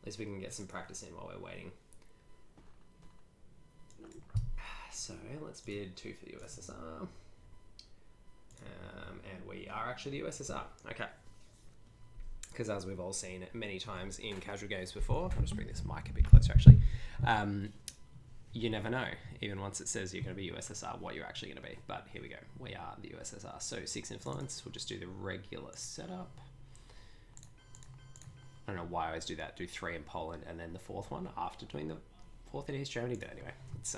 At least we can get some practice in while we're waiting. So let's bid 2 for the USSR. And we are actually the USSR. Okay. Because as we've all seen many times in casual games before, I'll just bring this mic a bit closer actually. You never know, even once it says you're going to be USSR, what you're actually going to be. But here we go. We are the USSR. So 6 influence. We'll just do the regular setup. I don't know why I always do that. Do 3 in Poland and then the 4th one after doing the 4th in East Germany. But anyway, it's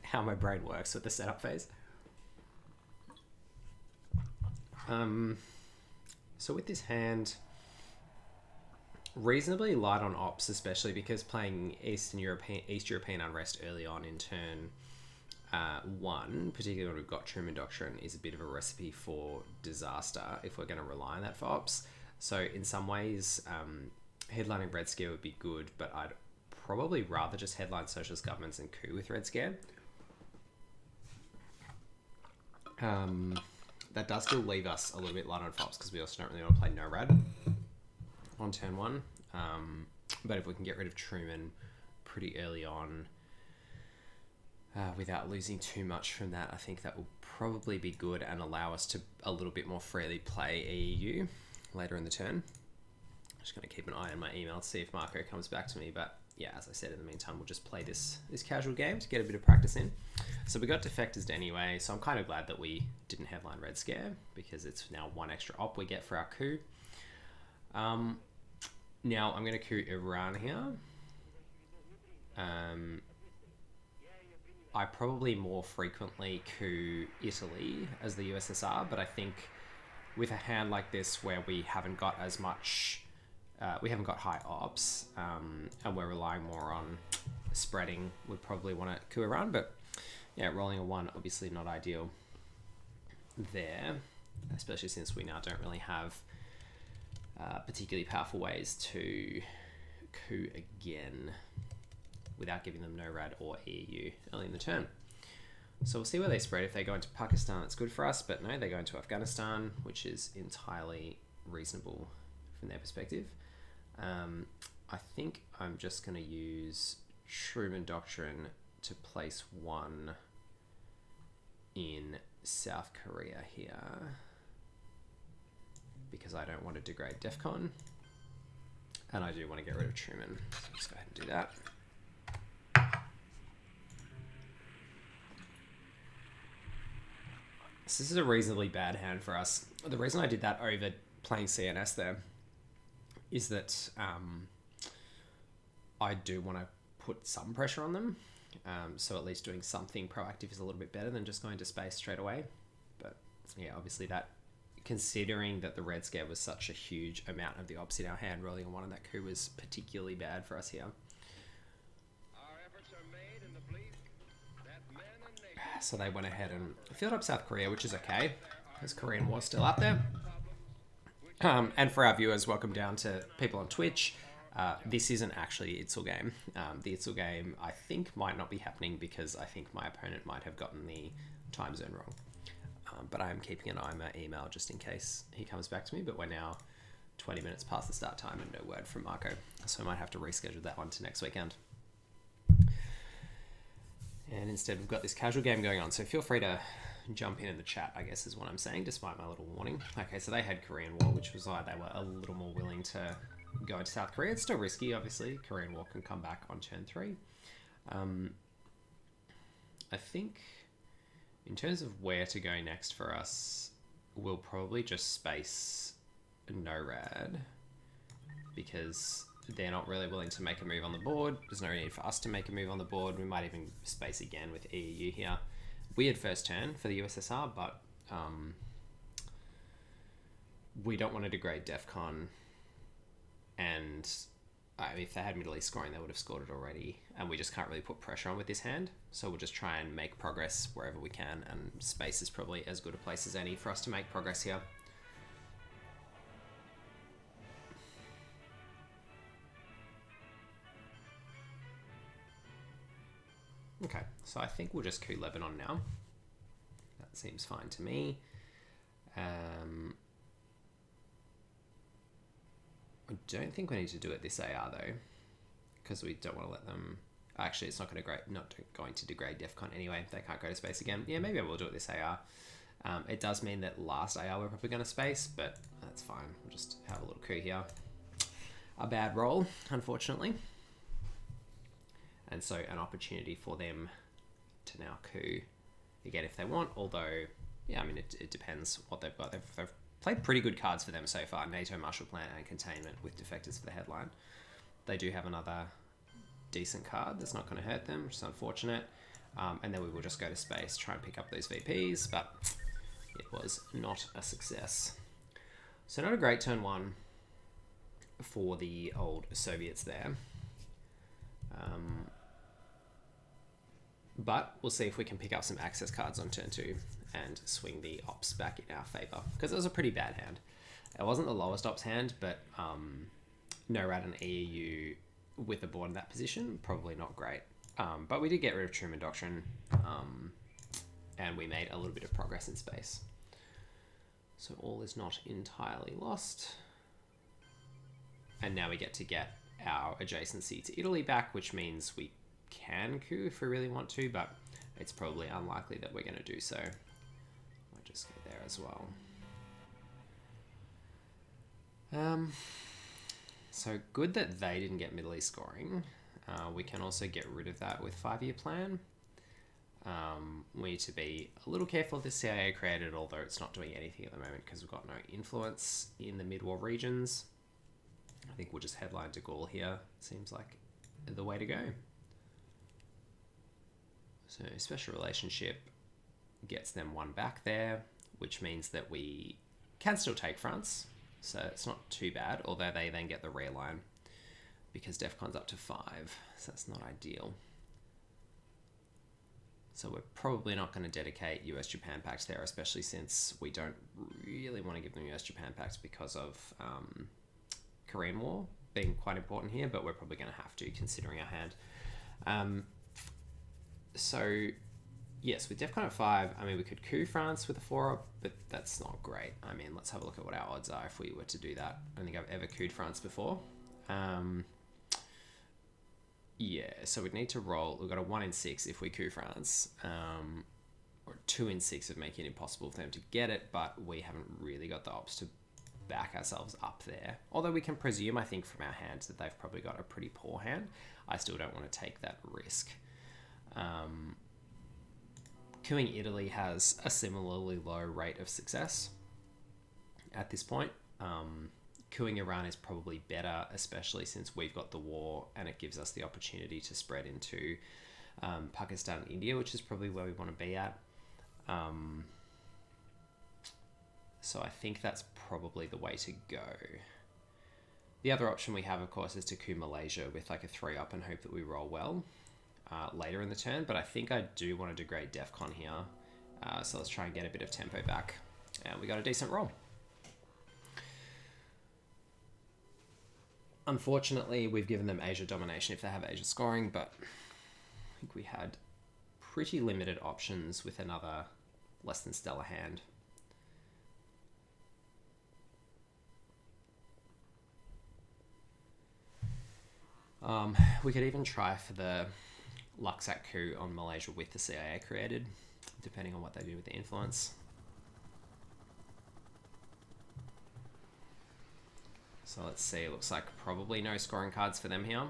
how my brain works with the setup phase. So with this hand, reasonably light on ops, especially because playing East European Unrest early on in turn 1, particularly when we've got Truman Doctrine, is a bit of a recipe for disaster if we're going to rely on that for ops. So in some ways, headlining Red Scare would be good, but I'd probably rather just headline socialist governments and coup with Red Scare. That does still leave us a little bit light on ops because we also don't really want to play NORAD on turn 1. But if we can get rid of Truman pretty early on without losing too much from that, I think that will probably be good and allow us to a little bit more freely play EEU later in the turn. I'm just going to keep an eye on my email to see if Marco comes back to me, but yeah, as I said, in the meantime, we'll just play this casual game to get a bit of practice in. So we got defectors anyway, so I'm kind of glad that we didn't headline Red Scare because it's now 1 extra op we get for our coup. Now I'm going to coup Iran here. I probably more frequently coup Italy as the USSR, but I think with a hand like this where we haven't got as much, we haven't got high ops, and we're relying more on spreading, we'd probably want to coup Iran, but yeah, rolling a 1, obviously not ideal there, especially since we now don't really have particularly powerful ways to coup again without giving them NORAD or EEU early in the turn. So we'll see where they spread. If they go into Pakistan, it's good for us, but no, they go into Afghanistan, which is entirely reasonable from their perspective. I think I'm just going to use Truman Doctrine to place 1 in South Korea here because I don't want to degrade DEFCON and I do want to get rid of Truman. So let's go ahead and do that. So this is a reasonably bad hand for us. The reason I did that over playing CNS there is that I do want to put some pressure on them. So at least doing something proactive is a little bit better than just going to space straight away. But yeah, obviously that, considering that the Red Scare was such a huge amount of the ops in our hand, rolling a 1 on that coup was particularly bad for us here. So they went ahead and filled up South Korea, which is okay, because Korean War's still up there. And for our viewers, welcome down to people on Twitch. This isn't actually Itzel game. The Itzel game, I think, might not be happening because I think my opponent might have gotten the time zone wrong. But I am keeping an eye on my email just in case he comes back to me. But we're now 20 minutes past the start time and no word from Marco. So I might have to reschedule that one to next weekend. And instead, we've got this casual game going on. So feel free to jump in the chat, I guess is what I'm saying, despite my little warning. Okay, so they had Korean War, which was why they were a little more willing to go into South Korea. It's still risky, obviously. Korean War can come back on turn 3. I think in terms of where to go next for us, we'll probably just space NORAD because they're not really willing to make a move on the board. There's no need for us to make a move on the board. We might even space again with EEU here. Weird first turn for the USSR, but we don't want to degrade DEFCON. And if they had Middle East scoring, they would have scored it already. And we just can't really put pressure on with this hand. So we'll just try and make progress wherever we can. And space is probably as good a place as any for us to make progress here. Okay, so I think we'll just coup Lebanon now. That seems fine to me. I don't think we need to do it this AR though. because we don't want to let them. Actually, it's not going to degrade DEFCON anyway. They can't go to space again. Yeah, maybe I will do it this AR. It does mean that last AR we're probably going to space, but that's fine. We'll just have a little coup here. A bad roll, unfortunately. And so an opportunity for them to now coup again if they want. Although, yeah, I mean, it depends what they've got. They've played pretty good cards for them so far. NATO Marshall Plan and Containment with Defectors for the headline. They do have another decent card that's not going to hurt them, which is unfortunate. And then we will just go to space, try and pick up those VPs, but it was not a success. So not a great turn one for the old Soviets there. But we'll see if we can pick up some access cards on turn 2 and swing the ops back in our favor, because it was a pretty bad hand. It wasn't the lowest ops hand, but NORAD and EEU with the board in that position, probably not great. But we did get rid of Truman Doctrine, and we made a little bit of progress in space. So all is not entirely lost. And now we get to get our adjacency to Italy back, which means we can coup if we really want to, but it's probably unlikely that we're going to do so. I'll just go there as well. So good that they didn't get Middle East scoring. We can also get rid of that with 5-year plan. We need to be a little careful of the CIA created, although it's not doing anything at the moment because we've got no influence in the mid-war regions. I think we'll just headline de Gaulle here. Seems like the way to go. So special relationship gets them 1 back there, which means that we can still take France. So it's not too bad, although they then get the rear line because DEFCON's up to 5. So that's not ideal. So we're probably not going to dedicate US-Japan pacts there, especially since we don't really want to give them US-Japan pacts because of Korean War being quite important here, but we're probably going to have to, considering our hand. So, yes, with DEFCON at 5, I mean, we could coup France with a 4-up, but that's not great. I mean, let's have a look at what our odds are if we were to do that. I don't think I've ever couped France before. Yeah, so we'd need to roll. We've got a 1 in 6 if we coup France, or 2 in 6 of making it impossible for them to get it, but we haven't really got the ops to back ourselves up there. Although we can presume, I think, from our hands that they've probably got a pretty poor hand. I still don't want to take that risk. Couing Italy has a similarly low rate of success at this point. Couing Iran is probably better, especially since we've got the war and it gives us the opportunity to spread into Pakistan and India, which is probably where we want to be at. So I think that's probably the way to go. The other option we have, of course, is to coup Malaysia with like a 3-up and hope that we roll well later in the turn. But I think I do want to degrade DEFCON here. So let's try and get a bit of tempo back. And we got a decent roll. Unfortunately, we've given them Asia domination if they have Asia scoring, but I think we had pretty limited options with another less than stellar hand. We could even try for the Luxac coup on Malaysia with the CIA created, depending on what they do with the influence. So let's see, it looks like probably no scoring cards for them here.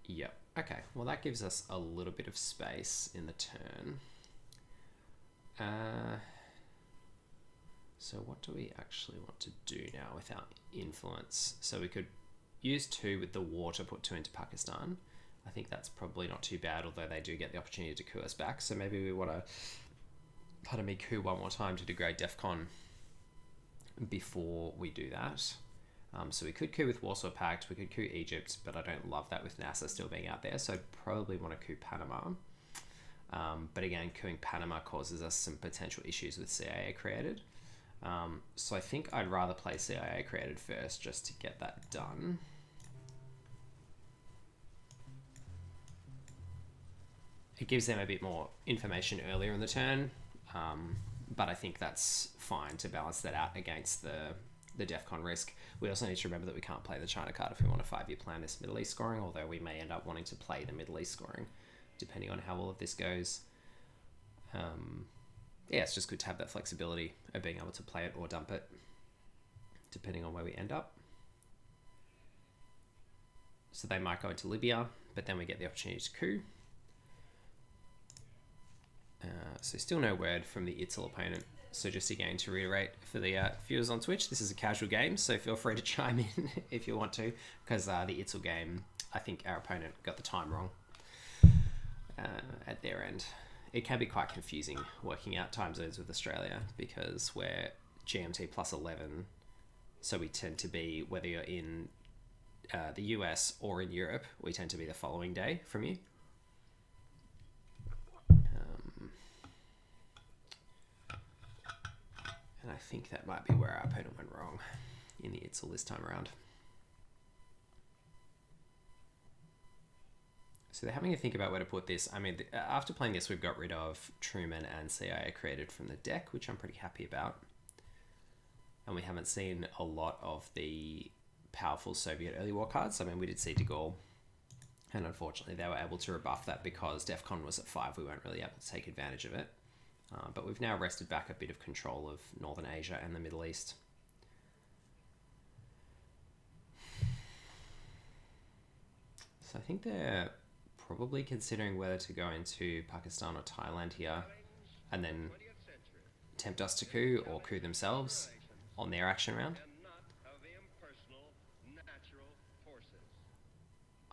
Yep, okay, well that gives us a little bit of space in the turn. So what do we actually want to do now with our influence? So we could use 2 with the war to put 2 into Pakistan. I think that's probably not too bad, although they do get the opportunity to coup us back. So maybe we want to, coup 1 more time to degrade DEFCON before we do that. So we could coup with Warsaw Pact, we could coup Egypt, but I don't love that with NASA still being out there, so I'd probably want to coup Panama. But again, coupping Panama causes us some potential issues with CIA created. So I think I'd rather play CIA created first just to get that done. It gives them a bit more information earlier in the turn, but I think that's fine to balance that out against the the DEFCON risk. We also need to remember that we can't play the China card if we want a 5-year plan this Middle East scoring, although we may end up wanting to play the Middle East scoring, depending on how all of this goes. Yeah, it's just good to have that flexibility of being able to play it or dump it, depending on where we end up. So they might go into Libya, but then we get the opportunity to coup. So still no word from the ITIL opponent. So just again to reiterate for the viewers on Twitch, this is a casual game, so feel free to chime in if you want to, because the ITIL game, I think our opponent got the time wrong at their end. It can be quite confusing working out time zones with Australia because we're GMT plus 11, so we tend to be, whether you're in the US or in Europe, we tend to be the following day from you. And I think that might be where our opponent went wrong in the ITIL this time around. So they're having to think about where to put this. I mean, after playing this, we've got rid of Truman and CIA created from the deck, which I'm pretty happy about. And we haven't seen a lot of the powerful Soviet early war cards. I mean, we did see de Gaulle, and unfortunately they were able to rebuff that because DEFCON was at 5. We weren't really able to take advantage of it. But we've now wrested back a bit of control of Northern Asia and the Middle East. So I think they're probably considering whether to go into Pakistan or Thailand here and then tempt us to coup or coup themselves on their action round.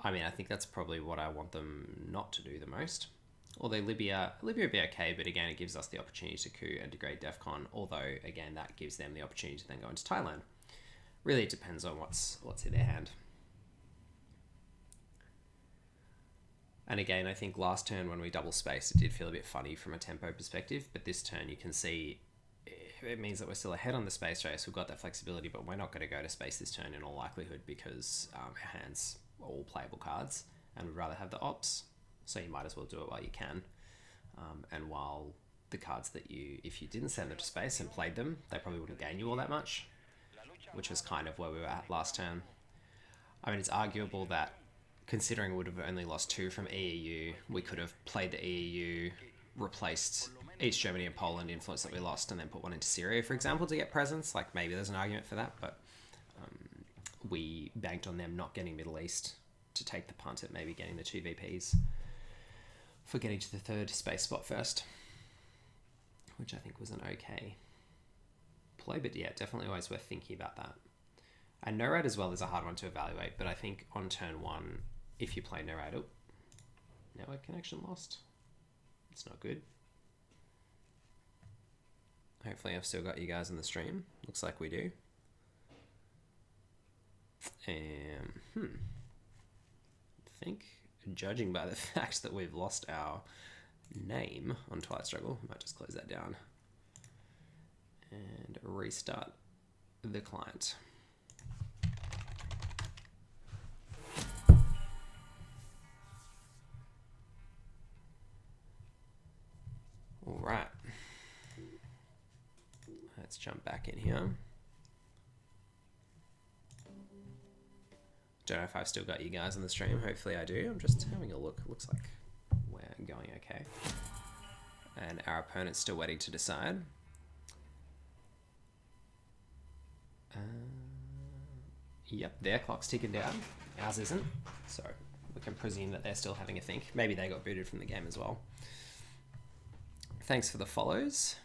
I mean, I think that's probably what I want them not to do the most. Although Libya would be okay, but again, it gives us the opportunity to coup and degrade DEFCON, although, again, that gives them the opportunity to then go into Thailand. Really, it depends on what's in their hand. And again, I think last turn when we double spaced, it did feel a bit funny from a tempo perspective, but this turn you can see it means that we're still ahead on the space race. We've got that flexibility, but we're not going to go to space this turn in all likelihood because our hands are all playable cards and we'd rather have the ops. So you might as well do it while you can. And while the cards that if you didn't send them to space and played them, they probably wouldn't gain you all that much, which was kind of where we were at last turn. I mean, it's arguable that considering we would have only lost 2 from EEU, we could have played the EEU, replaced East Germany and Poland influence that we lost, and then put one into Syria, for example, to get presence. Like, maybe there's an argument for that, but we banked on them not getting Middle East to take the punt at maybe getting the 2 VPs for getting to the 3rd space spot first, which I think was an okay play, but yeah, definitely always worth thinking about that. And NORAD as well is a hard one to evaluate, but I think on turn 1, if you play NORAD, network connection lost. It's not good. Hopefully I've still got you guys in the stream. Looks like we do. I think, judging by the fact that we've lost our name on Twilight Struggle, I might just close that down and restart the client. All right, let's jump back in here. Don't know if I've still got you guys on the stream. Hopefully I do. I'm just having a look. Looks like we're going okay. And our opponent's still waiting to decide. Yep, their clock's ticking down. Ours isn't. So we can presume that they're still having a think. Maybe they got booted from the game as well. Thanks for the follows.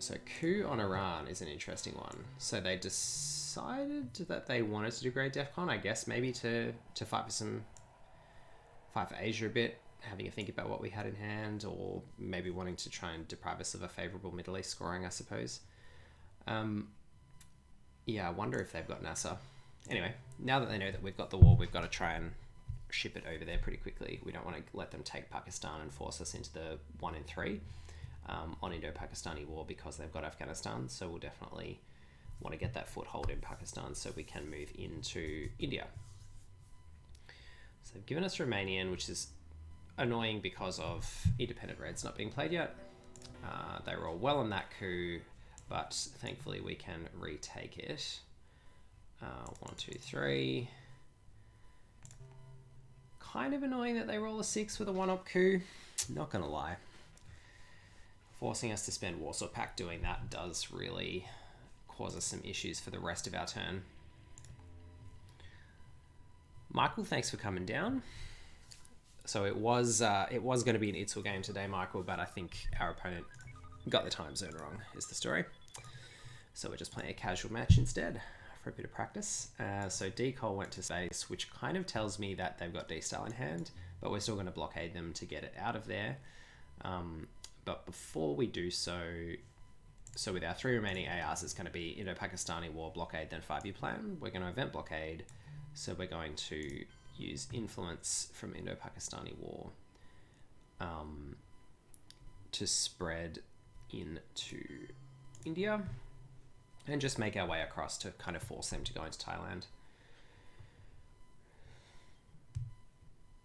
So coup on Iran is an interesting one. So they decided that they wanted to degrade DEFCON, I guess maybe to fight for Asia a bit, having a think about what we had in hand, or maybe wanting to try and deprive us of a favourable Middle East scoring, I suppose. Yeah, I wonder if they've got NASA. Anyway, now that they know that we've got the war, we've got to try and ship it over there pretty quickly. We don't want to let them take Pakistan and force us into the 1 in 3 on Indo-Pakistani war because they've got Afghanistan. So we'll definitely want to get that foothold in Pakistan so we can move into India. So they've given us Romanian, which is annoying because of independent reds not being played yet. They were all well on that coup, but thankfully we can retake it. 1, 2, 3. Kind of annoying that they roll a 6 with a 1-op coup. Not gonna lie. Forcing us to spend Warsaw Pact doing that does really cause us some issues for the rest of our turn. Michael, thanks for coming down. So it was going to be an Itzel game today, Michael, but I think our opponent got the time zone wrong, is the story. So we're just playing a casual match instead for a bit of practice. So Decol went to space, which kind of tells me that they've got D-Style in hand, but we're still going to blockade them to get it out of there. But before we do so with our 3 remaining ARs, it's going to be Indo-Pakistani War, blockade, then 5-year plan. We're going to event blockade, so we're going to use influence from Indo-Pakistani War to spread into India and just make our way across to kind of force them to go into Thailand.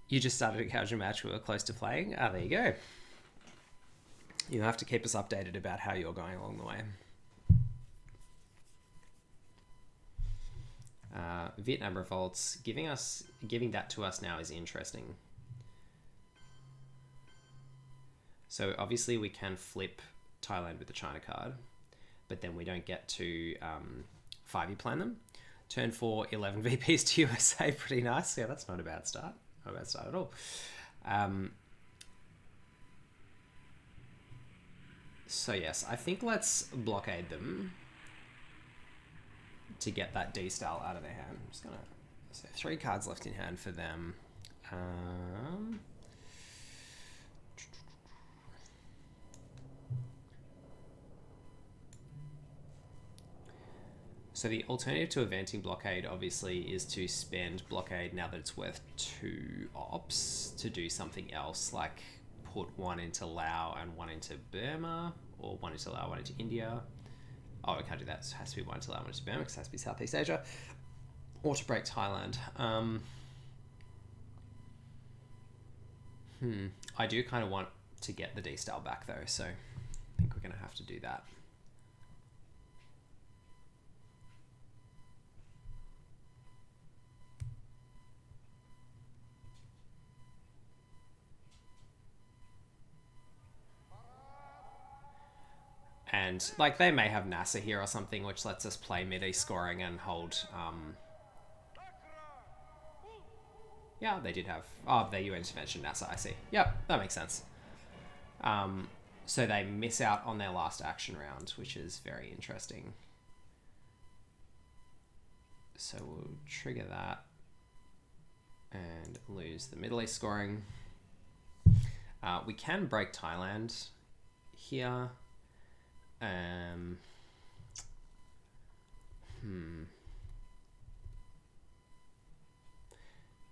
You just started a casual match we were close to playing. Ah, there you go. You have to keep us updated about how you're going along the way. Vietnam revolts, giving that to us now is interesting. So obviously we can flip Thailand with the China card, but then we don't get to 5-year plan them. Turn 4, 11 VPs to USA, pretty nice. Yeah, that's not a bad start. Not a bad start at all. So yes, I think let's blockade them to get that D-Style out of their hand. I'm just gonna say 3 cards left in hand for them. So the alternative to eventing blockade obviously is to spend blockade now that it's worth 2 ops to do something else, like put 1 into Laos and 1 into Burma, or 1 into Laos, 1 into India. Oh, we can't do that. It has to be 1 into Laos, 1 into Burma, because it has to be Southeast Asia. Or to break Thailand. I do kind of want to get the D-Style back though, so I think we're going to have to do that. And like they may have NASA here or something, which lets us play mid-east scoring and hold. Yeah, they did have. Oh, their UN intervention NASA. I see. Yep, that makes sense. So they miss out on their last action round, which is very interesting. So we'll trigger that and lose the Middle East scoring. We can break Thailand here.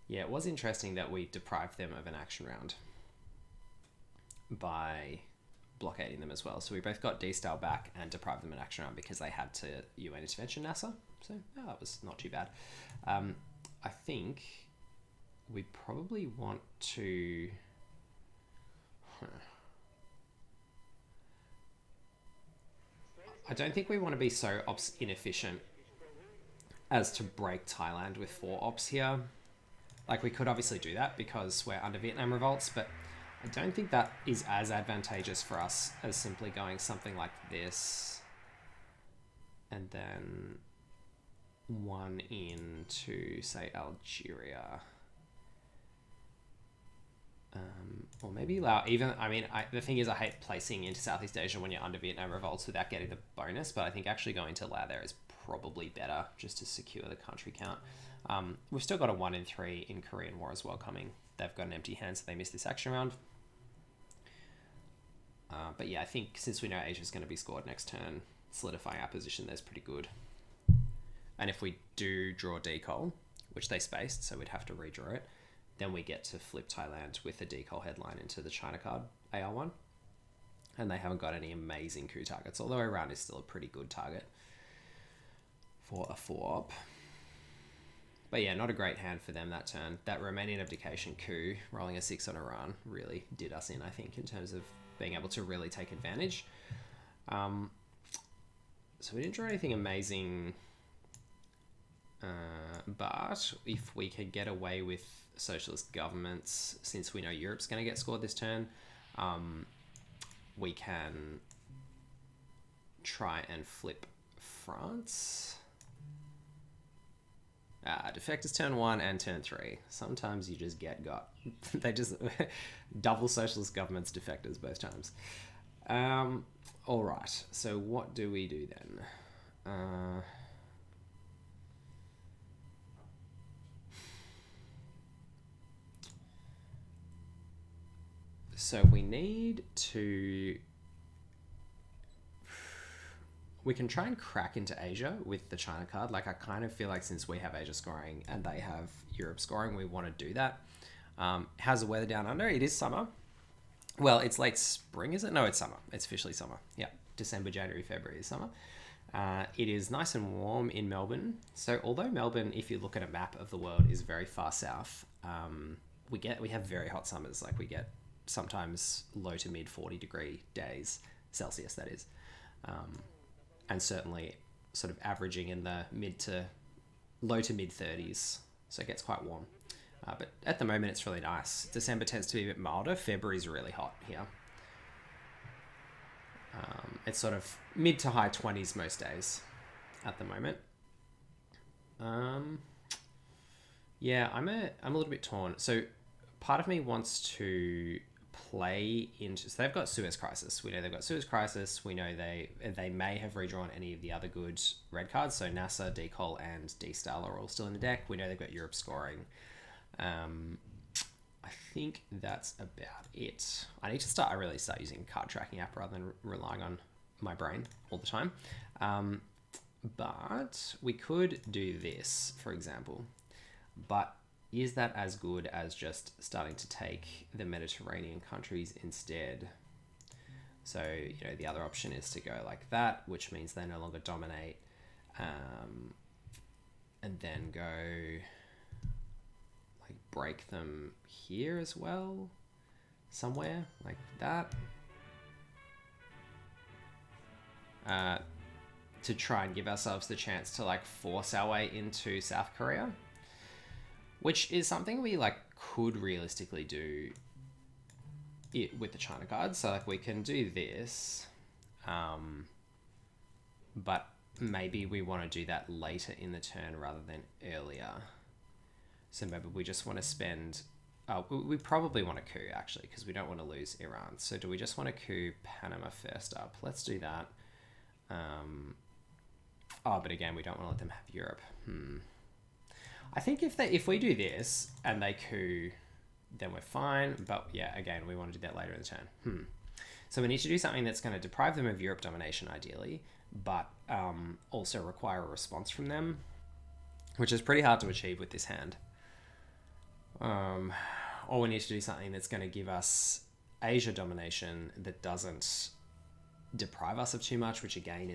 Yeah, it was interesting that we deprived them of an action round by blockading them as well. So we both got D-Style back and deprived them an action round because they had to UN intervention NASA. So yeah, that was not too bad. I think we probably want to... I don't think we want to be so ops inefficient as to break Thailand with 4 ops here. Like, we could obviously do that because we're under Vietnam revolts, but I don't think that is as advantageous for us as simply going something like this and then 1 into, say, Algeria. Or maybe Laos. Even, I mean, the thing is, I hate placing into Southeast Asia when you're under Vietnam revolts without getting the bonus, but I think actually going to Laos there is probably better just to secure the country count. We've still got a 1 in 3 in Korean War as well coming. They've got an empty hand, so they missed this action round. But yeah, I think since we know Asia's going to be scored next turn, solidifying our position there's pretty good. And if we do draw Decol, which they spaced, so we'd have to redraw it, then we get to flip Thailand with a Decol headline into the China card, AR1. And they haven't got any amazing coup targets, although Iran is still a pretty good target for a 4-op. But yeah, not a great hand for them that turn. That Romanian abdication coup, rolling a 6 on Iran, really did us in, I think, in terms of being able to really take advantage. So we didn't draw anything amazing, but if we can get away with socialist governments, since we know Europe's going to get scored this turn, we can try and flip France. Defectors turn 1 and turn 3. Sometimes you just get got. They just double socialist governments defectors both times. All right. So what do we do then? So we need to... We can try and crack into Asia with the China card. Like, I kind of feel like since we have Asia scoring and they have Europe scoring, we want to do that. How's the weather down under? It is summer. Well, it's late spring, is it? No, it's summer. It's officially summer. Yeah, December, January, February is summer. It is nice and warm in Melbourne. So although Melbourne, if you look at a map of the world, is very far south, we have very hot summers. Like, we get sometimes low to mid 40-degree days, Celsius that is. And certainly sort of averaging in the low to mid 30s. So it gets quite warm. But at the moment, it's really nice. December tends to be a bit milder. February's really hot here. It's sort of mid to high 20s most days at the moment. Yeah, I'm a little bit torn. So part of me wants to play into... So they've got Suez Crisis. We know they've got Suez Crisis. We know they may have redrawn any of the other good red cards. So NASA, Decol, and D-Stal are all still in the deck. We know they've got Europe scoring. I think that's about it. I really start using a card tracking app rather than relying on my brain all the time. But we could do this, for example. But is that as good as just starting to take the Mediterranean countries instead? So, the other option is to go like that, which means they no longer dominate. And then go... break them here as well, somewhere like that, to try and give ourselves the chance to force our way into South Korea, which is something we could realistically do with the China card. So we can do this, but maybe we want to do that later in the turn rather than earlier. So maybe we just want to spend... we probably want a coup, actually, because we don't want to lose Iran. So do we just want to coup Panama first up? Let's do that. But again, we don't want to let them have Europe. I think if we do this and they coup, then we're fine. But yeah, again, we want to do that later in the turn. So we need to do something that's going to deprive them of Europe domination, ideally, but also require a response from them, which is pretty hard to achieve with this hand. Or we need to do something that's going to give us Asia domination that doesn't deprive us of too much, which again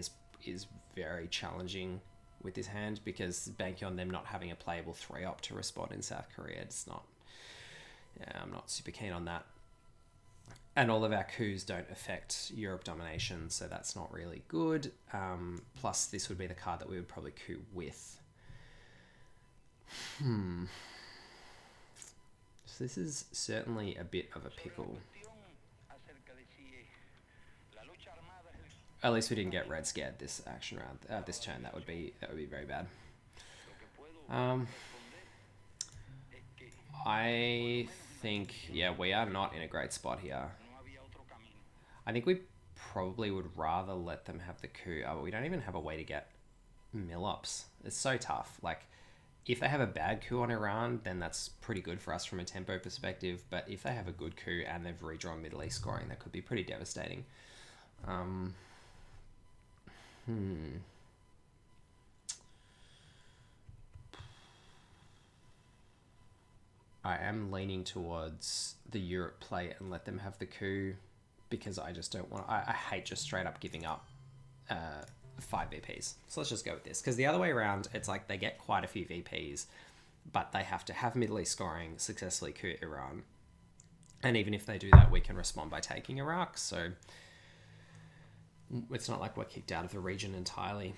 is very challenging with this hand, because banking on them not having a playable 3-op to respond in South Korea, I'm not super keen on that. And all of our coups don't affect Europe domination, so that's not really good. Plus, this would be the card that we would probably coup with. So this is certainly a bit of a pickle. At least we didn't get red scared this action round, this turn. That would be very bad. I think, yeah, we are not in a great spot here. I think we probably would rather let them have the coup. But we don't even have a way to get mill-ups. It's so tough. If they have a bad coup on Iran, then that's pretty good for us from a tempo perspective. But if they have a good coup and they've redrawn Middle East scoring, that could be pretty devastating. I am leaning towards the Europe play and let them have the coup, because I just don't want... I hate just straight up giving up 5 VPs. So let's just go with this. Because the other way around, it's they get quite a few VPs but they have to have Middle East scoring, successfully coup Iran. And even if they do that, we can respond by taking Iraq. So it's not like we're kicked out of the region entirely.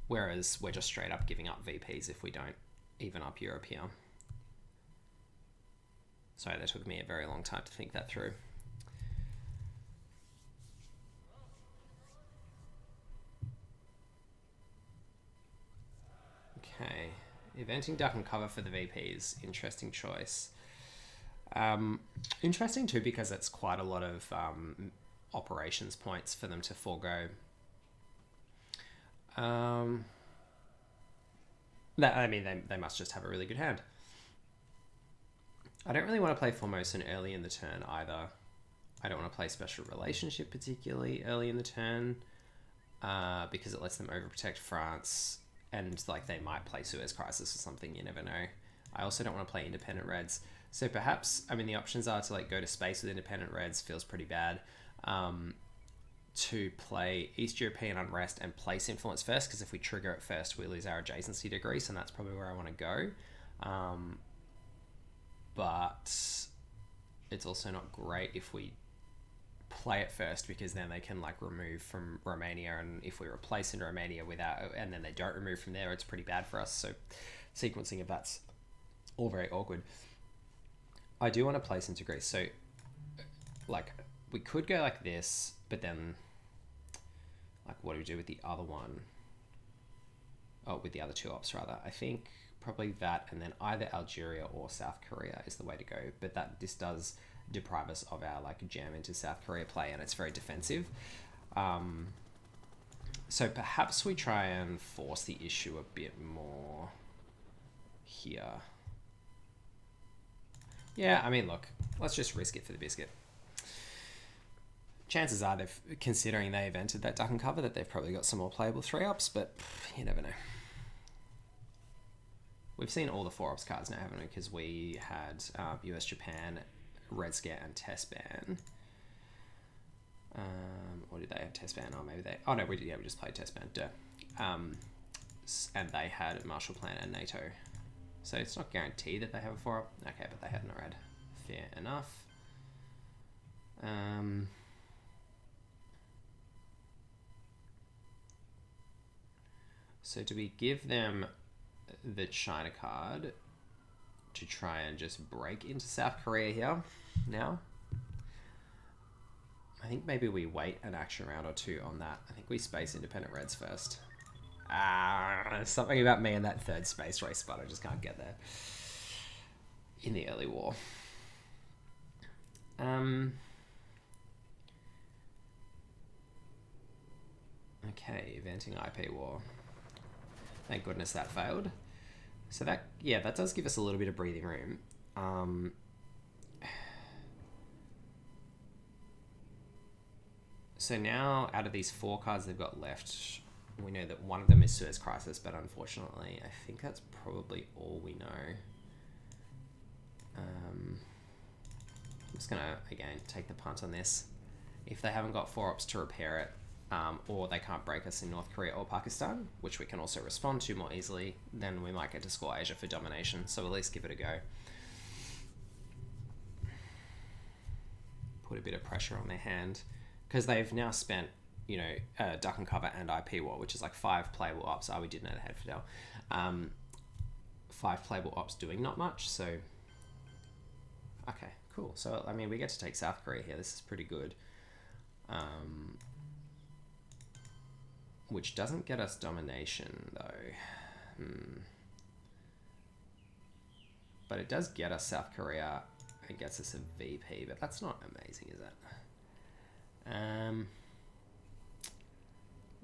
Whereas we're just straight up giving up VPs if we don't even up Europe here. Sorry, that took me a very long time to think that through. Okay. Eventing duck and cover for the VPs. Interesting choice. Interesting too because it's quite a lot of operations points for them to forego. They must just have a really good hand. I don't really want to play Formosan early in the turn either. I don't want to play Special Relationship particularly early in the turn because it lets them overprotect France and like they might play Suez Crisis or something, you never know. I also don't want to play Independent Reds. So perhaps, the options are to like go to space with Independent Reds, feels pretty bad. To play East European Unrest and place Influence first, because if we trigger it first, we lose our adjacency degrees, and that's probably where I want to go. But it's also not great if we play it first, because then they can like remove from Romania, and if we replace in Romania without, and then they don't remove from there, it's pretty bad for us. So sequencing of that's all very awkward. I do want to place into Greece, so like we could go like this, but then like what do we do with the other one? Oh, with the other two ops rather. I think probably that, and then either Algeria or South Korea is the way to go. But this does deprive us of our like jam into South Korea play, and it's very defensive. So perhaps we try and force the issue a bit more here. Yeah, look, let's just risk it for the biscuit. Chances are, considering they evented that duck and cover, that they've probably got some more playable 3-ups, but you never know. We've seen all the 4-ups cards now, haven't we? Because we had US, Japan, Red Scare, and Test Ban. Or did they have Test Ban? Oh, maybe they... Oh, no, we just played Test Ban. Duh. And they had Marshall Plan and NATO. So it's not guaranteed that they have a 4-up. Okay, but they had NORAD. Fair enough. So do we give them the China card to try and just break into South Korea here now? I think maybe we wait an action round or two on that. I think we space Independent Reds first. Something about me and that third space race spot. I just can't get there in the early war. Okay, eventing IP war. Thank goodness that failed. So that does give us a little bit of breathing room. So now, out of these 4 cards they've got left, we know that one of them is Suez Crisis, but unfortunately, I think that's probably all we know. I'm just gonna, again, take the punt on this. If they haven't got 4-ups to repair it, or they can't break us in North Korea or Pakistan, which we can also respond to more easily, then we might get to score Asia for domination, so at least give it a go. Put a bit of pressure on their hand, because they've now spent, duck and cover and IP war, which is like 5 playable ops. We did know they had Fidel. 5 playable ops doing not much, so... Okay, cool. So, we get to take South Korea here. This is pretty good. Which doesn't get us domination, though. But it does get us South Korea. It gets us a VP, but that's not amazing, is it?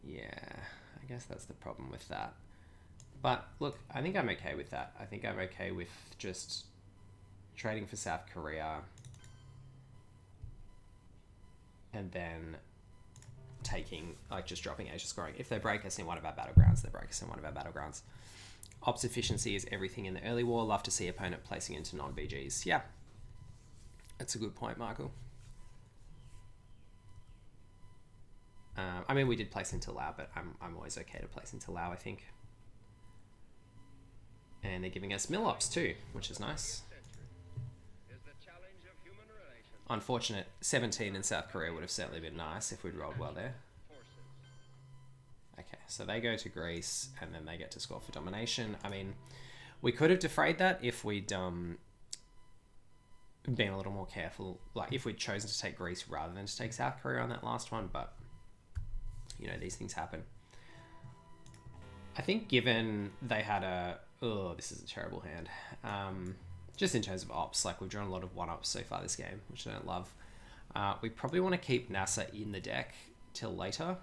Yeah, I guess that's the problem with that. But look, I think I'm okay with that. I think I'm okay with just trading for South Korea and then taking, just dropping Asia scoring. If they break us in one of our battlegrounds, they break us in one of our battlegrounds. Ops efficiency is everything in the early war. Love to see opponent placing into non-BGs. Yeah, that's a good point, Michael. We did place into Lao, but I'm always okay to place into Lao, I think. And they're giving us mill ops too, which is nice. Unfortunate, 17 in South Korea would have certainly been nice if we'd rolled well there. Okay, so they go to Greece, and then they get to score for domination. I mean, we could have defrayed that if we'd been a little more careful. Like, if we'd chosen to take Greece rather than to take South Korea on that last one, but, you know, these things happen. I think given they had a... Oh, this is a terrible hand. Just in terms of ops, like, we've drawn a lot of one-ups so far this game, which I don't love. We probably want to keep NASA in the deck till later,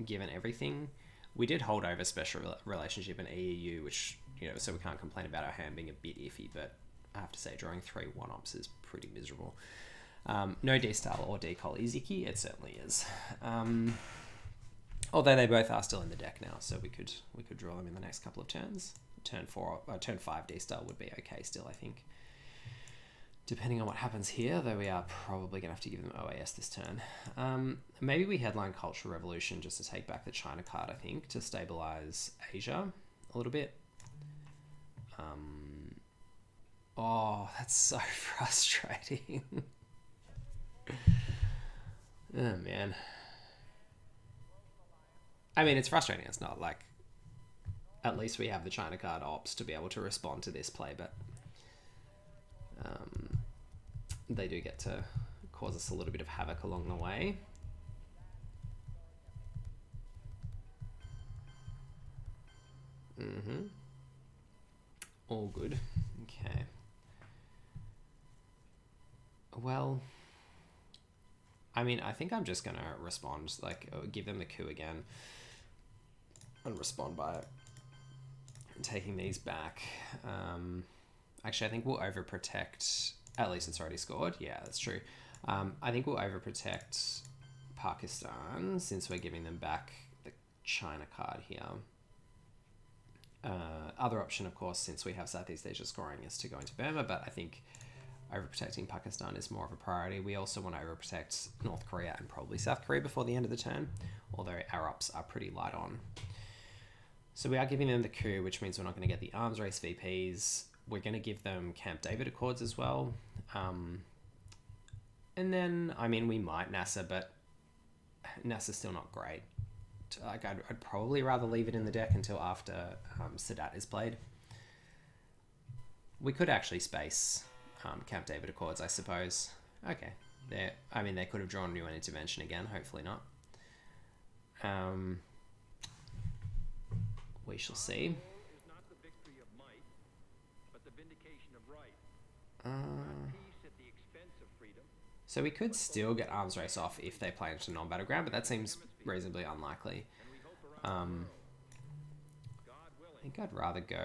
given everything. We did hold over Special Relationship and EEU, which, you know, so we can't complain about our hand being a bit iffy, but I have to say drawing 3 one-ups is pretty miserable. No D-Style or D-Col is icky, it certainly is. Although they both are still in the deck now, so we could draw them in the next couple of turns. Turn 5 D-Style would be okay still, I think. Depending on what happens here, though we are probably going to have to give them OAS this turn. Maybe we headline Cultural Revolution just to take back the China card, I think, to stabilize Asia a little bit. Oh, that's so frustrating. Oh, man. I mean, it's frustrating. It's not like... At least we have the China card ops to be able to respond to this play, but... they do get to cause us a little bit of havoc along the way. All good. Okay. Well, I mean, I think I'm just going to respond, like, give them the coup again and respond by taking these back. Actually, I think we'll overprotect... At least it's already scored. Yeah, that's true. I think we'll overprotect Pakistan since we're giving them back the China card here. Other option, of course, since we have Southeast Asia scoring, is to go into Burma, but I think overprotecting Pakistan is more of a priority. We also want to overprotect North Korea and probably South Korea before the end of the turn, although our ops are pretty light on. So we are giving them the coup, which means we're not going to get the arms race VPs. We're going to give them Camp David Accords as well. And then, I mean, we might NASA, but NASA's still not great. Like, I'd probably rather leave it in the deck until after Sadat is played. We could actually space Camp David Accords, I suppose. Okay. I mean, they could have drawn New Intervention again. Hopefully not. We shall see. So we could still get arms race off if they play into non-battleground, but that seems reasonably unlikely. I think I'd rather go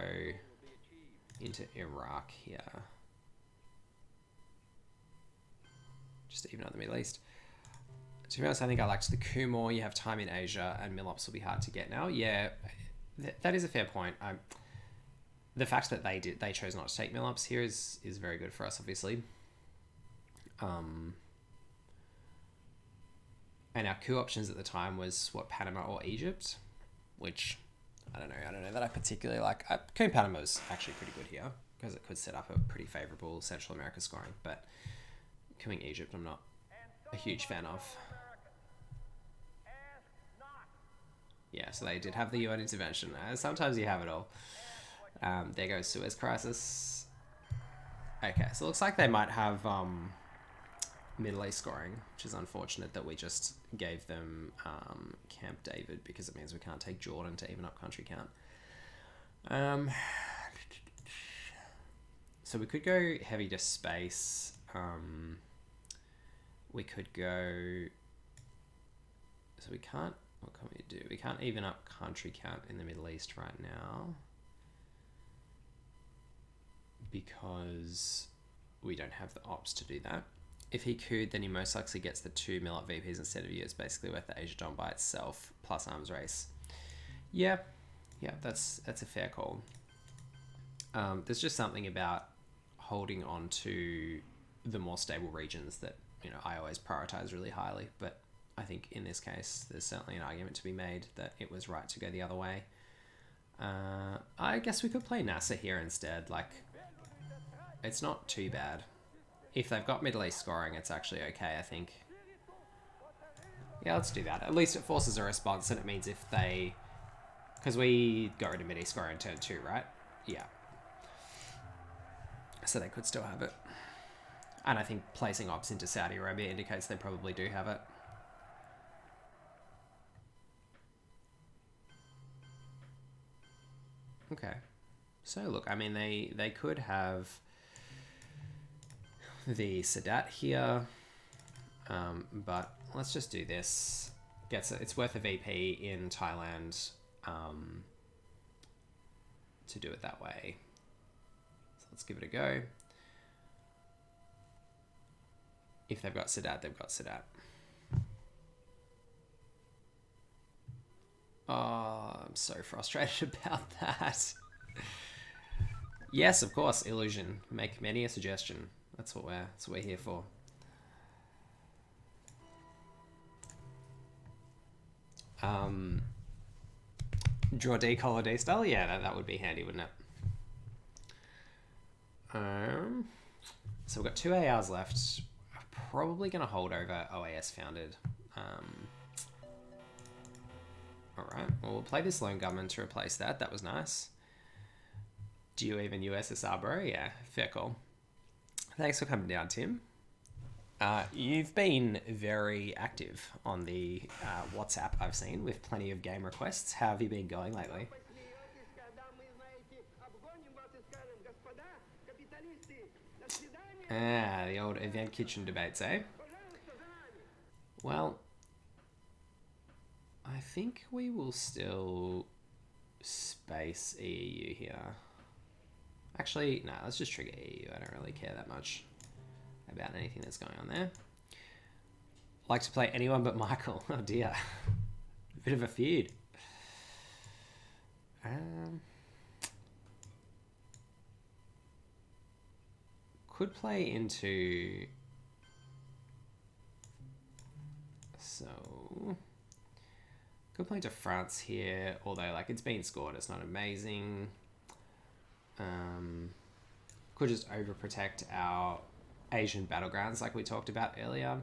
into Iraq here. Just to even out the Middle East. To be honest, I think I liked the coup more. You have time in Asia, and Milops will be hard to get now. Yeah, that is a fair point. The fact that they chose not to take Milops here is very good for us, obviously. And our coup options at the time was what, Panama or Egypt, which I don't know that I particularly like. Coup Panama is actually pretty good here because it could set up a pretty favorable Central America scoring, but couing Egypt I'm not a huge fan of. Yeah, so they did have the UN intervention. Sometimes you have it all. There goes Suez Crisis. Okay, so it looks like they might have Middle East scoring, which is unfortunate that we just gave them Camp David because it means we can't take Jordan to even up country count. So we could go heavy to space. We could go... So we can't... What can we do? We can't even up country count in the Middle East right now because we don't have the ops to do that. If he could, then he most likely gets the 2 Millet VPs instead of you. It's basically worth the Asia Dom by itself plus arms race. Yeah, that's a fair call. There's just something about holding on to the more stable regions that, you know, I always prioritize really highly, but I think in this case there's certainly an argument to be made that it was right to go the other way. I guess we could play NASA here instead. Like, it's not too bad. If they've got Middle East scoring, it's actually okay, I think. Yeah, let's do that. At least it forces a response, and it means if they... Because we got rid of Middle East scoring in turn 2, right? Yeah. So they could still have it. And I think placing ops into Saudi Arabia indicates they probably do have it. Okay. So look, I mean, they could have the Sadat here, but let's just do this. It's worth a VP in Thailand to do it that way. So let's give it a go. If they've got Sadat, they've got Sadat. Oh, I'm so frustrated about that. Yes, of course, illusion. Make many a suggestion. That's what we're here for. Draw D, color D style? Yeah, that would be handy, wouldn't it? So we've got 2 ARs left. Probably going to hold over OAS founded. Alright, well, we'll play this lone gunman to replace that. That was nice. Do you even USSR, bro? Yeah, fair call. Thanks for coming down, Tim. You've been very active on the WhatsApp, I've seen, with plenty of game requests. How have you been going lately? The old event kitchen debates, eh? Well, I think we will still space EEU here. Actually, no, let's just trigger EEU. I don't really care that much about anything that's going on there. Like to play anyone but Michael. Oh dear. A bit of a feud. Could play into... So... Could play to France here, although like it's been scored, it's not amazing. Could just overprotect our Asian battlegrounds like we talked about earlier.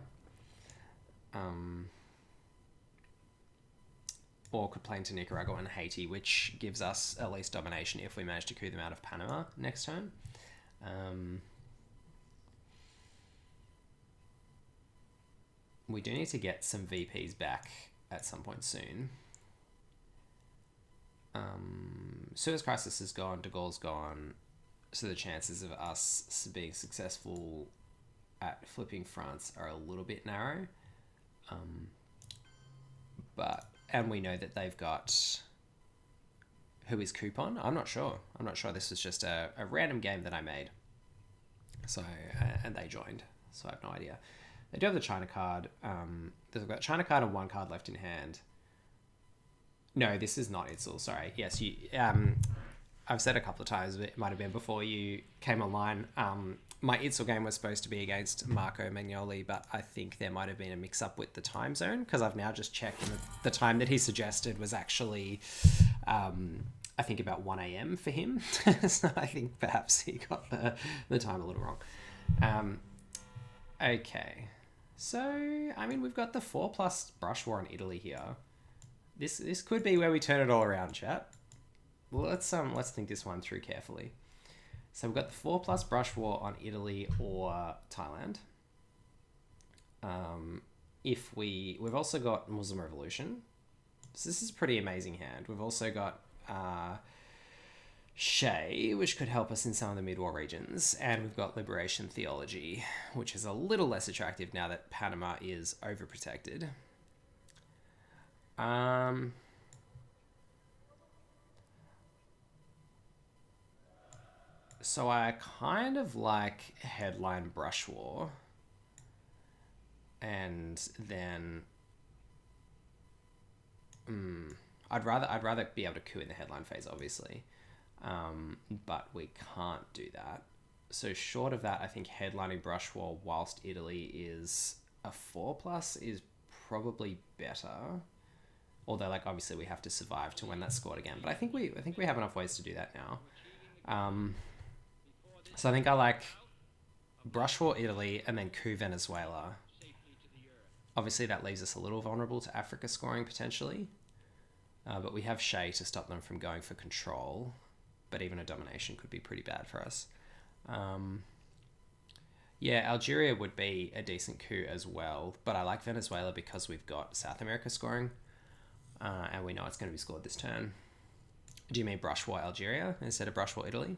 Or could play into Nicaragua and Haiti, which gives us at least domination if we manage to coup them out of Panama next turn. We do need to get some VPs back at some point soon. Suez Crisis is gone, De Gaulle's gone, so the chances of us being successful at flipping France are a little bit narrow. And we know that they've got... Who is Coupon? I'm not sure. This was just a random game that I made. So, and they joined, so I have no idea. They do have the China card. They've got China card and 1 card left in hand. No, this is not Itzel, sorry. Yes, you. I've said a couple of times, but it might have been before you came online. My Itzel game was supposed to be against Marco Magnoli, but I think there might have been a mix-up with the time zone, because I've now just checked, and the time that he suggested was actually, I think, about 1 a.m. for him. So I think perhaps he got the time a little wrong. Okay. So, I mean, we've got the 4+ brush war in Italy here. This could be where we turn it all around, chat. Well, let's think this one through carefully. So we've got the 4+ brush war on Italy or Thailand. We've also got Muslim Revolution. So this is a pretty amazing hand. We've also got Shay, which could help us in some of the mid-war regions, and we've got Liberation Theology, which is a little less attractive now that Panama is overprotected. So I kind of like headline brush war, and then I'd rather be able to coup in the headline phase, obviously, but we can't do that. So short of that, I think headlining brush war whilst Italy is a 4+ is probably better. Although, like, obviously we have to survive to win that scored again. But I think we have enough ways to do that now. So I think I like Brush War Italy and then coup Venezuela. Obviously that leaves us a little vulnerable to Africa scoring potentially. But we have Shea to stop them from going for control. But even a domination could be pretty bad for us. Yeah, Algeria would be a decent coup as well. But I like Venezuela because we've got South America scoring. And we know it's going to be scored this turn. Do you mean Brush War Algeria instead of Brush War Italy?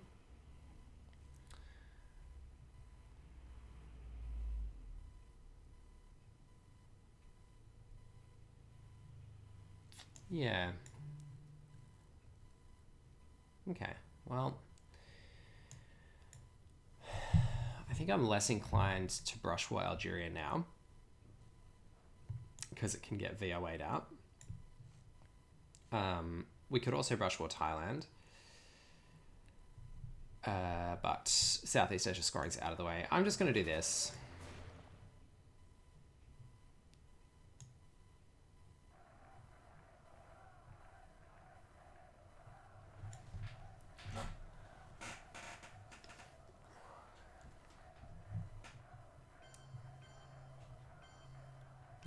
Yeah. Okay, well, I think I'm less inclined to Brush War Algeria now because it can get VOA'd out. We could also Brush War Thailand. But Southeast Asia scoring's out of the way. I'm just going to do this.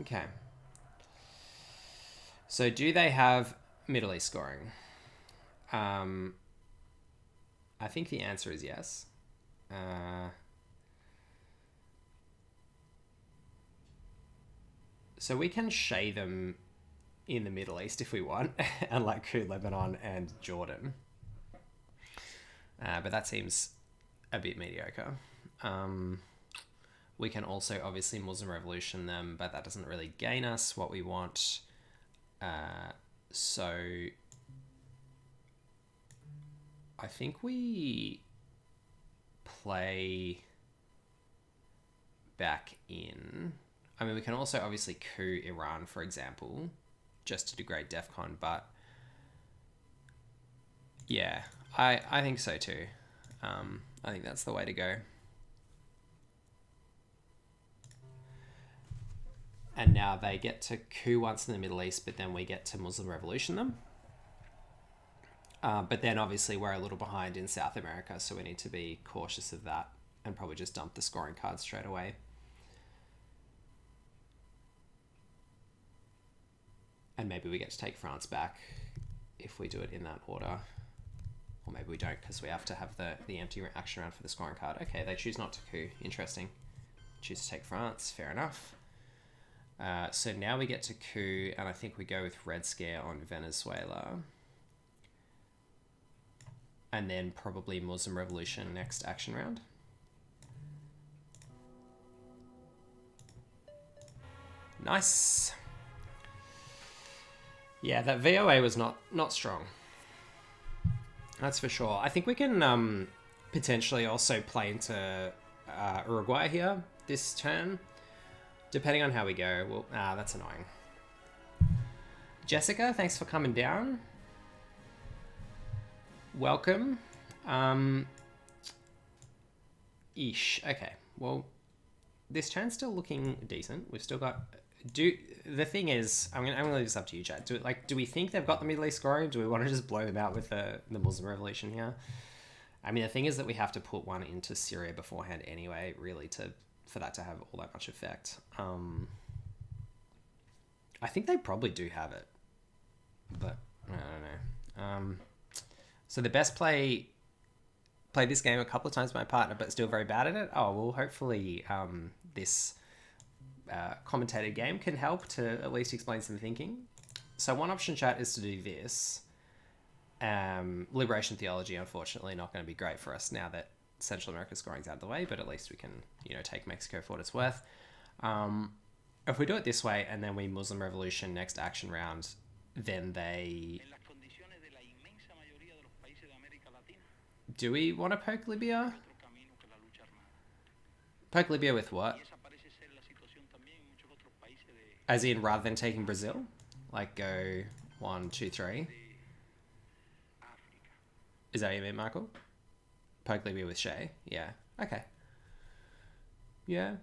Okay. So do they have Middle East scoring? I think the answer is yes. So we can Shea them in the Middle East if we want, and like coup Lebanon and Jordan. But that seems a bit mediocre. We can also obviously Muslim Revolution them, but that doesn't really gain us what we want. So I think we play back in. I mean, we can also obviously coup Iran, for example, just to degrade DEFCON, but yeah, I think so too. I think that's the way to go. And now they get to coup once in the Middle East, but then we get to Muslim Revolution them. But then obviously we're a little behind in South America, so we need to be cautious of that and probably just dump the scoring cards straight away. And maybe we get to take France back if we do it in that order. Or maybe we don't because we have to have the empty action round for the scoring card. Okay, they choose not to coup. Interesting. Choose to take France. Fair enough. So now we get to coup, and I think we go with Red Scare on Venezuela. And then probably Muslim Revolution next action round. Nice. Yeah, that VOA was not strong. That's for sure. I think we can potentially also play into Uruguay here this turn. Depending on how we go. Well, that's annoying. Jessica, thanks for coming down. Welcome. Ish. Okay. Well, this turn's still looking decent. We've still got... The thing is, I'm gonna leave this up to you, Chad. Do we think they've got the Middle East scoring? Do we want to just blow them out with the Muslim Revolution here? I mean, the thing is that we have to put one into Syria beforehand anyway, really, for that to have all that much effect. I think they probably do have it, but I don't know. So the best played this game a couple of times with my partner, but still very bad at it. Oh, well, hopefully this commentated game can help to at least explain some thinking. So one option, chat, is to do this. Liberation theology, unfortunately, not going to be great for us now that Central America scoring's out of the way, but at least we can, take Mexico for what it's worth. If we do it this way and then we Muslim Revolution next action round, then they... Do we want to poke Libya? Poke Libya with what? As in, rather than taking Brazil? Like, go 1, 2, 3? Is that what you mean, Michael? Poke Libya with Shea? Yeah. Okay. Yeah.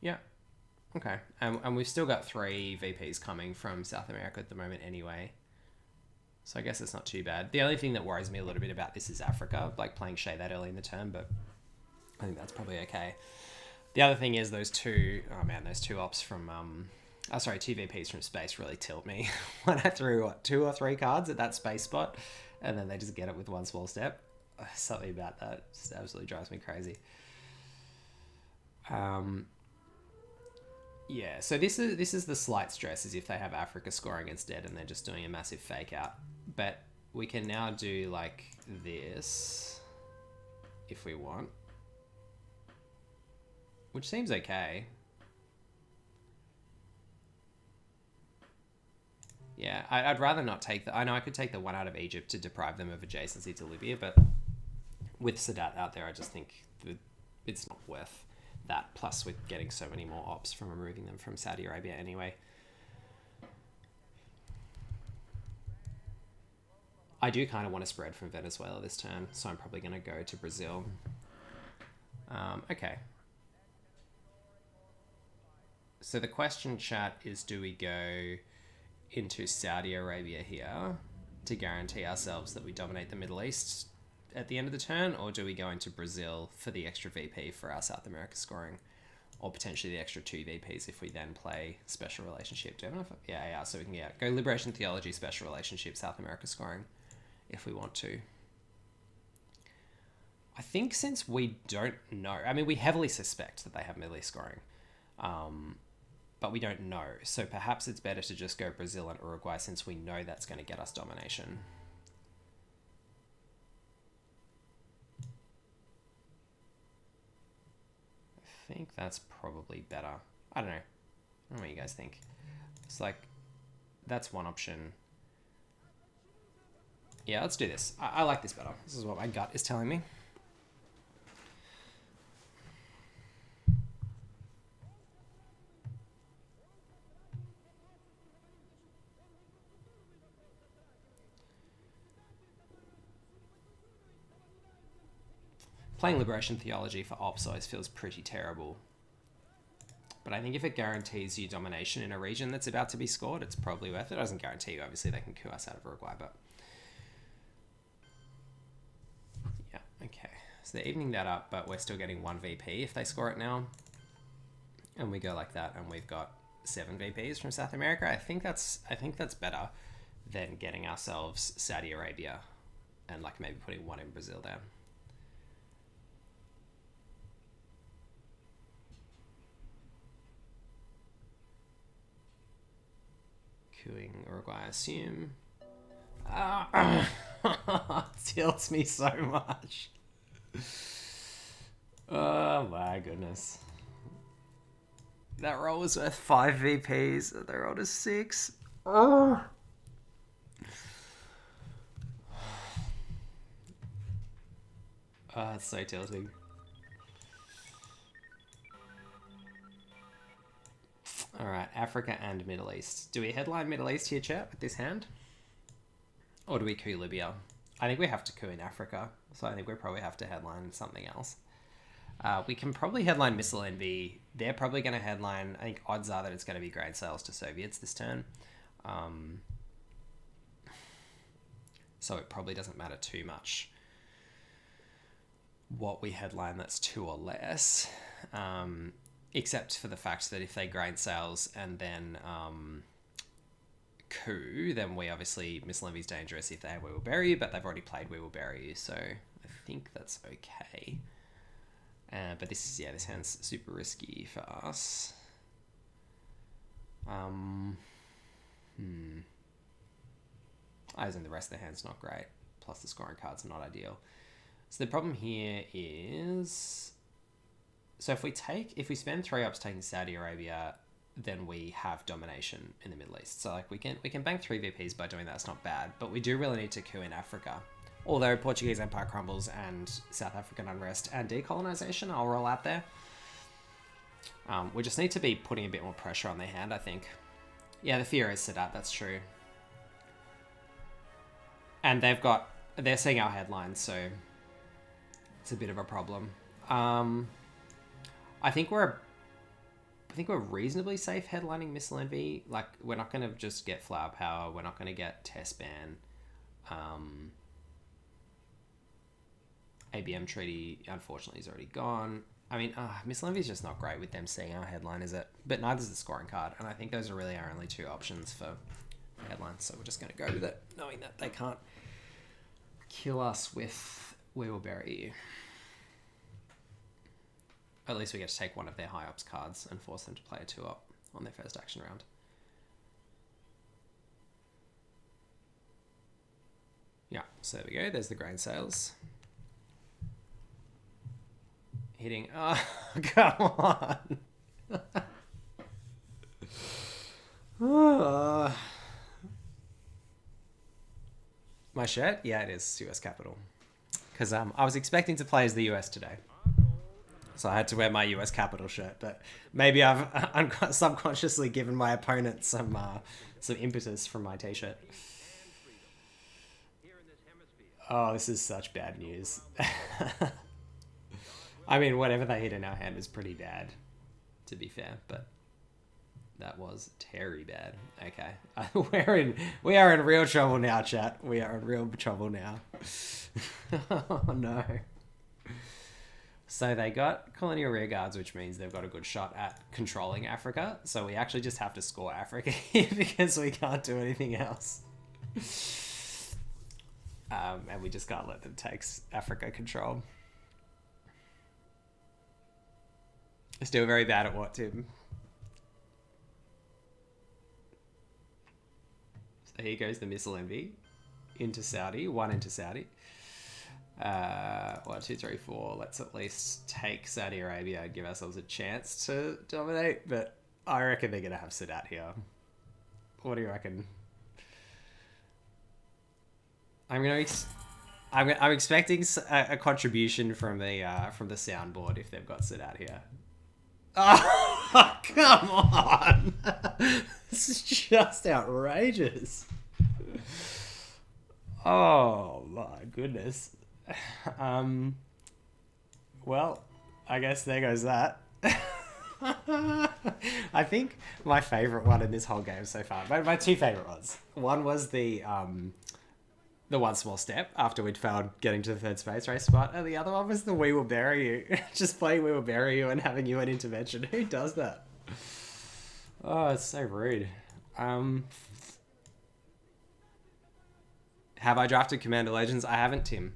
Yeah. Okay. And we've still got 3 VPs coming from South America at the moment anyway. So I guess it's not too bad. The only thing that worries me a little bit about this is Africa, like playing Shay that early in the turn, but I think that's probably okay. The other thing is those two ops from, 2 VPs from space really tilt me. When I threw, 2 or 3 cards at that space spot, and then they just get it with one small step. Something about that just absolutely drives me crazy. Yeah, so this is the slight stress, is if they have Africa scoring instead and they're just doing a massive fake out. But we can now do like this if we want, which seems okay. Yeah, I'd rather not take the... I know I could take the 1 out of Egypt to deprive them of adjacency to Libya, but with Sadat out there, I just think it's not worth that. Plus, we're getting so many more ops from removing them from Saudi Arabia anyway. I do kind of want to spread from Venezuela this turn, so I'm probably going to go to Brazil. Okay. So the question, chat, is do we go into Saudi Arabia here to guarantee ourselves that we dominate the Middle East at the end of the turn, or do we go into Brazil for the extra VP for our South America scoring, or potentially the extra 2 VPs if we then play Special Relationship? Do you know if yeah, so we can go Liberation Theology, Special Relationship, South America scoring if we want to. I think since we don't know, I mean, we heavily suspect that they have Middle East scoring, but we don't know. So perhaps it's better to just go Brazil and Uruguay since we know that's going to get us domination. I think that's probably better. I don't know. I don't know what you guys think. It's like, that's one option. Yeah, let's do this. I like this better. This is what my gut is telling me. Playing Liberation Theology for ops always feels pretty terrible. But I think if it guarantees you domination in a region that's about to be scored, it's probably worth it. It doesn't guarantee you, obviously, they can coup us out of Uruguay, but... yeah, okay. So they're evening that up, but we're still getting 1 VP if they score it now. And we go like that, and we've got 7 VPs from South America. I think that's better than getting ourselves Saudi Arabia and like maybe putting 1 in Brazil there. Queuing Uruguay, I assume. Tilts me so much. Oh my goodness. That roll was worth 5 VPs. They rolled a 6. Oh. It's so tilting. Alright, Africa and Middle East. Do we headline Middle East here, chat, with this hand? Or do we coup Libya? I think we have to coup in Africa, so I think we probably have to headline something else. We can probably headline Missile Envy. They're probably going to headline... I think odds are that it's going to be grain sales to Soviets this turn. So it probably doesn't matter too much what we headline that's 2 or less. Except for the fact that if they grain sales and then coup, then we obviously... Missile Envy's dangerous if they have We Will Bury You, but they've already played We Will Bury You, so I think that's okay. But this hand's super risky for us. As in the rest of the hand's not great. Plus the scoring cards are not ideal. So the problem here is... So if we spend 3 ups taking Saudi Arabia, then we have domination in the Middle East. So like we can bank 3 VPs by doing that. It's not bad. But we do really need to coup in Africa. Although Portuguese Empire crumbles and South African unrest and decolonization, I'll roll out there. We just need to be putting a bit more pressure on their hand, I think. Yeah, the fear is Sadat, that's true. And they're seeing our headlines, so it's a bit of a problem. I think we're I think we're reasonably safe headlining Missile Envy. Like, we're not going to just get Flower Power. We're not going to get Test Ban. ABM Treaty, unfortunately, is already gone. I mean, Missile Envy is just not great with them seeing our headline, is it? But neither is the scoring card. And I think those are really our only two options for headlines. So we're just going to go with it, knowing that they can't kill us with We Will Bury You. At least we get to take one of their high ops cards and force them to play a 2-op on their first action round. Yeah, so there we go. There's the grain sales. Hitting... Oh, come on! My shirt? Yeah, it is US Capital. Because I was expecting to play as the US today. So I had to wear my US Capital shirt, but maybe I've subconsciously given my opponent some impetus from my t-shirt. Oh, this is such bad news. I mean, whatever they hit in our hand is pretty bad, to be fair, but that was terry bad. Okay, we are in real trouble now, chat. We are in real trouble now. Oh no. So they got colonial rearguards, which means they've got a good shot at controlling Africa. So we actually just have to score Africa here because we can't do anything else. And we just can't let them take Africa control. Still very bad at what, Tim? So here goes the Missile Envy into Saudi. One into Saudi. 1, 2, 3, 4. Let's at least take Saudi Arabia and give ourselves a chance to dominate. But I reckon they're going to have Sadat here. What do you reckon? I'm expecting a contribution from the soundboard if they've got Sadat here. Oh, come on! This is just outrageous. Oh my goodness. Well, I guess there goes that. I think my favourite one in this whole game so far, my two favourite ones. One was the one small step after we'd failed getting to the third space race spot, and the other one was the We Will Bury You. Just playing We Will Bury You and having UN intervention. Who does that? Oh, it's so rude. Have I drafted Commander Legends? I haven't, Tim.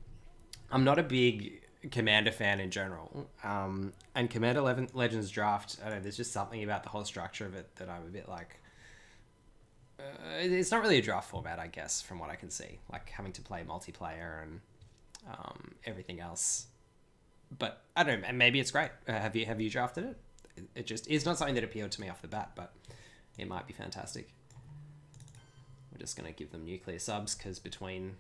I'm not a big Commander fan in general. And Commander Legends draft, I don't know, there's just something about the whole structure of it that I'm a bit like... it's not really a draft format, I guess, from what I can see. Like having to play multiplayer and everything else. But I don't know, maybe it's great. Have you drafted it? It's not something that appealed to me off the bat, but it might be fantastic. We're just going to give them nuclear subs because between...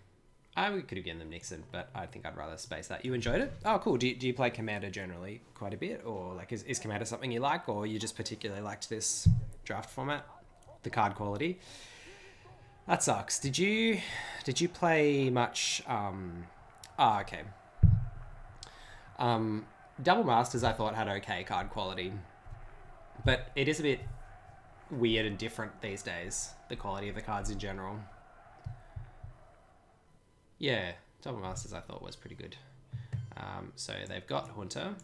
we could have given them Nixon, but I think I'd rather space that. You enjoyed it? Oh, cool. Do you play Commander generally quite a bit? Or like is Commander something you like, or you just particularly liked this draft format? The card quality. That sucks. Did you play much... okay. Double Masters I thought had okay card quality, but it is a bit weird and different these days, the quality of the cards in general. Yeah, Double Masters I thought was pretty good. So they've got Hunter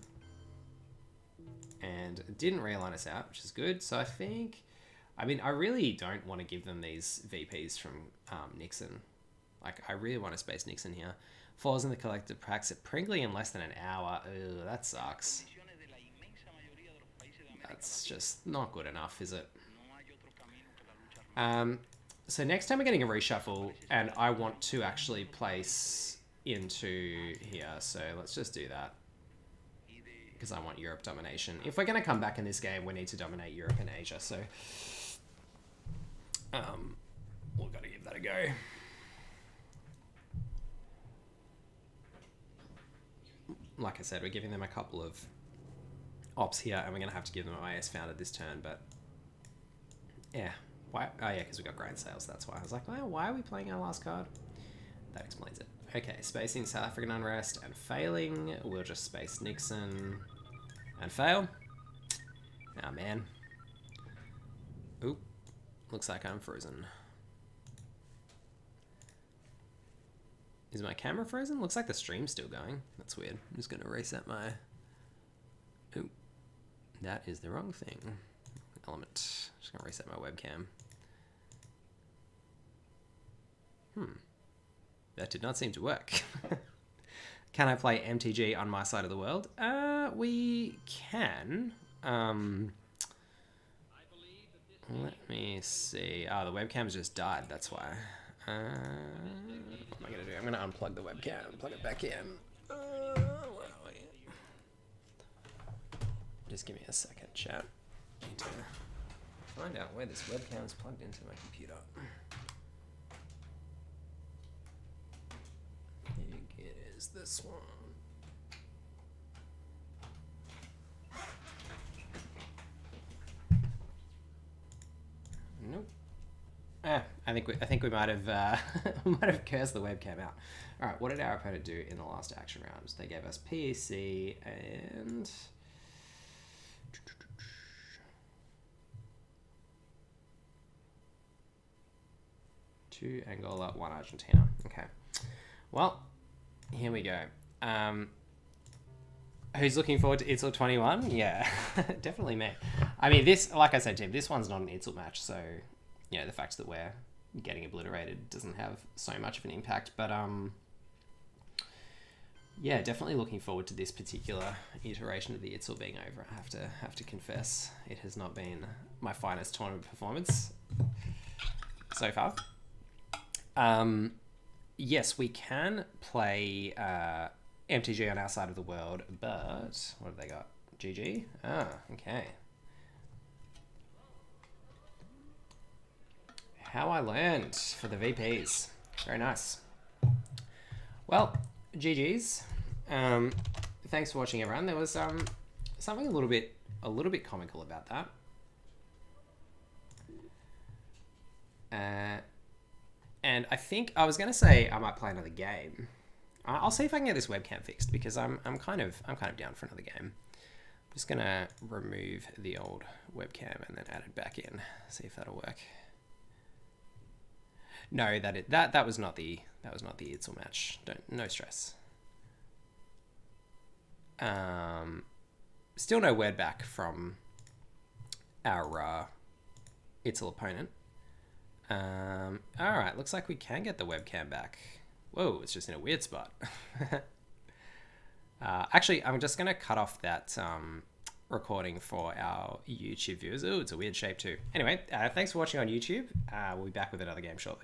and didn't realign us out, which is good. So I think... I mean, I really don't want to give them these VPs from Nixon. Like, I really want to space Nixon here. Falls in the collective packs at Pringley in less than an hour. Ugh, that sucks. That's just not good enough, is it? So next time we're getting a reshuffle, and I want to actually place into here. So let's just do that. Because I want Europe domination. If we're going to come back in this game, we need to dominate Europe and Asia. So... we've got to give that a go. Like I said, we're giving them a couple of ops here, and we're going to have to give them IS founded this turn, but yeah. Why? Oh yeah, because we got grain sales, that's why. I was like, well, why are we playing our last card? That explains it. Okay, spacing South African unrest and failing. We'll just space Nixon and fail. Oh man. Oop. Looks like I'm frozen. Is my camera frozen? Looks like the stream's still going. That's weird. I'm just going to reset my... Oop. That is the wrong thing. Element. Just going to reset my webcam. That did not seem to work. Can I play MTG on my side of the world? We can. Let me see. Oh, the webcam's just died. That's why. What am I going to do? I'm going to unplug the webcam and plug it back in. Where are we? Just give me a second, chat. I need to find out where this webcam is plugged into my computer. I think it is this one. Nope. I think we might have might have cursed the webcam out. All right, what did our opponent do in the last action round? They gave us PEC and 2 Angola, 1 Argentina. Okay. Well, here we go. Who's looking forward to Itzel 21? Yeah, definitely me. I mean, this, like I said, Tim, this one's not an Itzel match, so, you know, the fact that we're getting obliterated doesn't have so much of an impact, but, yeah, definitely looking forward to this particular iteration of the Itzel being over. I have to confess, it has not been my finest tournament performance so far. Yes, we can play MTG on our side of the world, but what have they got? GG? Ah, okay. How I learned for the VPs. Very nice. Well, GG's. Thanks for watching, everyone. There was something a little bit comical about that. And I think I was going to say I might play another game. I'll see if I can get this webcam fixed because I'm kind of down for another game. I'm just gonna remove the old webcam and then add it back in. See if that'll work. No, that was not the Itzel match. No stress. Still no word back from our Itzel opponent. All right, looks like we can get the webcam back. Whoa, it's just in a weird spot. Actually, I'm just going to cut off that recording for our YouTube viewers. Oh, it's a weird shape too. Anyway, thanks for watching on YouTube. We'll be back with another game shortly.